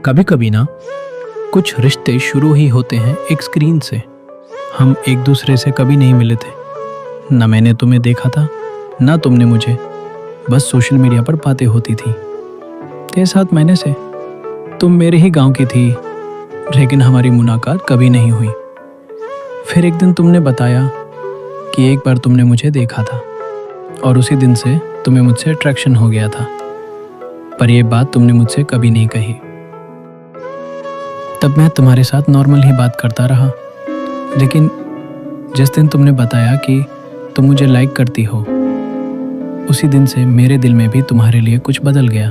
कभी कभी ना कुछ रिश्ते शुरू ही होते हैं एक स्क्रीन से। हम एक दूसरे से कभी नहीं मिले थे, ना मैंने तुम्हें देखा था ना तुमने मुझे। बस सोशल मीडिया पर बातें होती थी तेरे साथ महीने से। तुम मेरे ही गांव की थी, लेकिन हमारी मुलाकात कभी नहीं हुई। फिर एक दिन तुमने बताया कि एक बार तुमने मुझे देखा था और उसी दिन से तुम्हें मुझसे अट्रैक्शन हो गया था। पर यह बात तुमने मुझसे कभी नहीं कही। तब मैं तुम्हारे साथ नॉर्मल ही बात करता रहा, लेकिन जिस दिन तुमने बताया कि तुम मुझे लाइक करती हो, उसी दिन से मेरे दिल में भी तुम्हारे लिए कुछ बदल गया।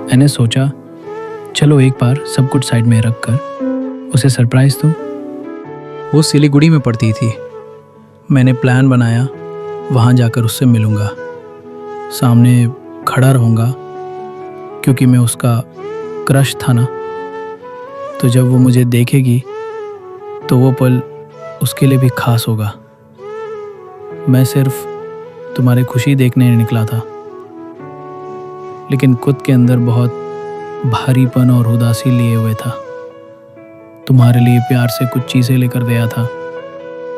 मैंने सोचा चलो एक बार सब कुछ साइड में रख कर उसे सरप्राइज दूं। वो सिलीगुड़ी में पढ़ती थी। मैंने प्लान बनाया वहाँ जाकर उससे मिलूंगा, सामने खड़ा रहूँगा, क्योंकि मैं उसका क्रश था ना। तो जब वो मुझे देखेगी तो वो पल उसके लिए भी खास होगा। मैं सिर्फ तुम्हारी खुशी देखने निकला था, लेकिन खुद के अंदर बहुत भारीपन और उदासी लिए हुए था। तुम्हारे लिए प्यार से कुछ चीज़ें लेकर गया था,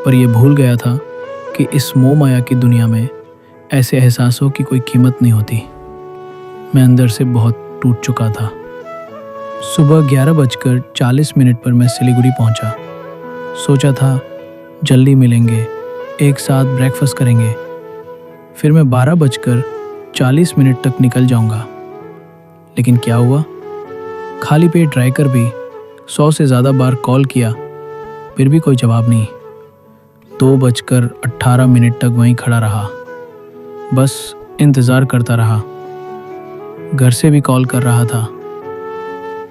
पर यह भूल गया था कि इस मोह माया की दुनिया में ऐसे एहसासों की कोई कीमत नहीं होती। मैं अंदर से बहुत टूट चुका था। सुबह 11:40 पर मैं सिलीगुड़ी पहुंचा। सोचा था जल्दी मिलेंगे, एक साथ ब्रेकफास्ट करेंगे। फिर मैं 12:40 तक निकल जाऊंगा। लेकिन क्या हुआ, खाली पेट रहकर भी 100 से ज़्यादा बार कॉल किया, फिर भी कोई जवाब नहीं। 2:18 तक वहीं खड़ा रहा, बस इंतज़ार करता रहा। घर से भी कॉल कर रहा था,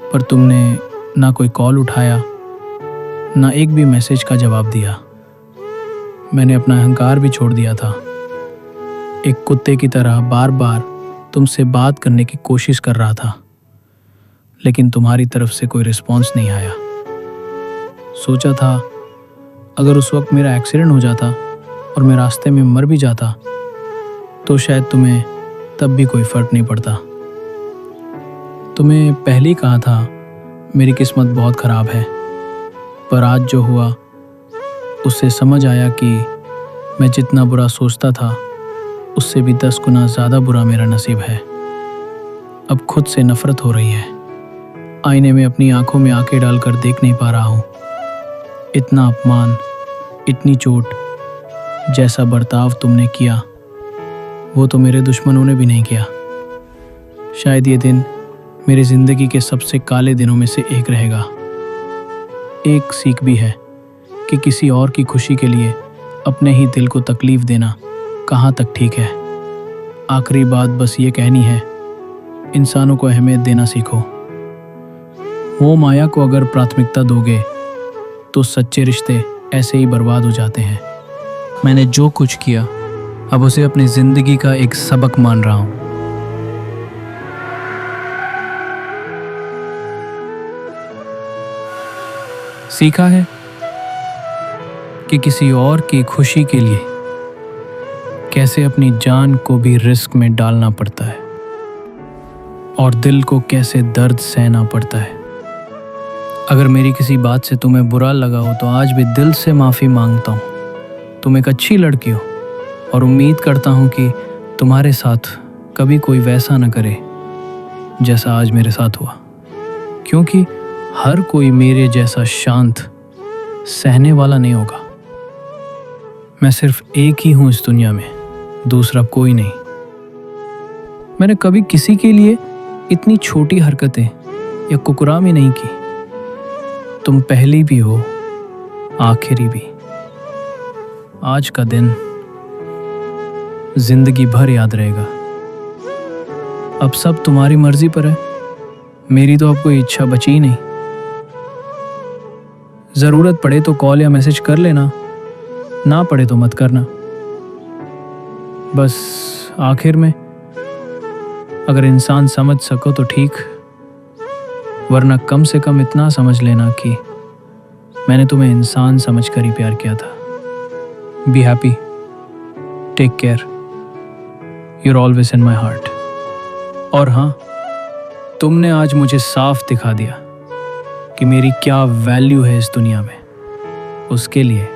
पर तुमने ना कोई कॉल उठाया, ना एक भी मैसेज का जवाब दिया। मैंने अपना अहंकार भी छोड़ दिया था। एक कुत्ते की तरह बार बार तुमसे बात करने की कोशिश कर रहा था, लेकिन तुम्हारी तरफ से कोई रिस्पॉन्स नहीं आया। सोचा था अगर उस वक्त मेरा एक्सीडेंट हो जाता और मैं रास्ते में मर भी जाता तो शायद तुम्हें तब भी कोई फ़र्क नहीं पड़ता। तुम्हें पहले ही कहा था मेरी किस्मत बहुत ख़राब है, पर आज जो हुआ उससे समझ आया कि मैं जितना बुरा सोचता था उससे भी 10 गुना ज़्यादा बुरा मेरा नसीब है। अब खुद से नफ़रत हो रही है। आईने में अपनी आंखों में आंखें डालकर देख नहीं पा रहा हूँ। इतना अपमान, इतनी चोट, जैसा बर्ताव तुमने किया वो तो मेरे दुश्मनों ने भी नहीं किया। शायद ये दिन मेरी ज़िंदगी के सबसे काले दिनों में से एक रहेगा। एक सीख भी है कि किसी और की खुशी के लिए अपने ही दिल को तकलीफ़ देना कहाँ तक ठीक है। आखिरी बात बस ये कहनी है, इंसानों को अहमियत देना सीखो। मोह माया को अगर प्राथमिकता दोगे तो सच्चे रिश्ते ऐसे ही बर्बाद हो जाते हैं। मैंने जो कुछ किया अब उसे अपनी ज़िंदगी का एक सबक मान रहा हूँ। सीखा है कि किसी और की खुशी के लिए कैसे अपनी जान को भी रिस्क में डालना पड़ता है और दिल को कैसे दर्द सहना पड़ता है। अगर मेरी किसी बात से तुम्हें बुरा लगा हो तो आज भी दिल से माफ़ी मांगता हूँ। तुम एक अच्छी लड़की हो और उम्मीद करता हूँ कि तुम्हारे साथ कभी कोई वैसा न करे जैसा आज मेरे साथ हुआ, क्योंकि हर कोई मेरे जैसा शांत सहने वाला नहीं होगा। मैं सिर्फ एक ही हूँ इस दुनिया में, दूसरा कोई नहीं। मैंने कभी किसी के लिए इतनी छोटी हरकतें या कुकरामी नहीं की। तुम पहली भी हो, आखिरी भी। आज का दिन जिंदगी भर याद रहेगा। अब सब तुम्हारी मर्जी पर है, मेरी तो अब कोई इच्छा बची ही नहीं। ज़रूरत पड़े तो कॉल या मैसेज कर लेना, ना पड़े तो मत करना। बस आखिर में अगर इंसान समझ सको तो ठीक, वरना कम से कम इतना समझ लेना कि मैंने तुम्हें इंसान समझकर ही प्यार किया था। Be happy, take care, you're always in my heart। और हाँ, तुमने आज मुझे साफ दिखा दिया कि मेरी क्या वैल्यू है इस दुनिया में। उसके लिए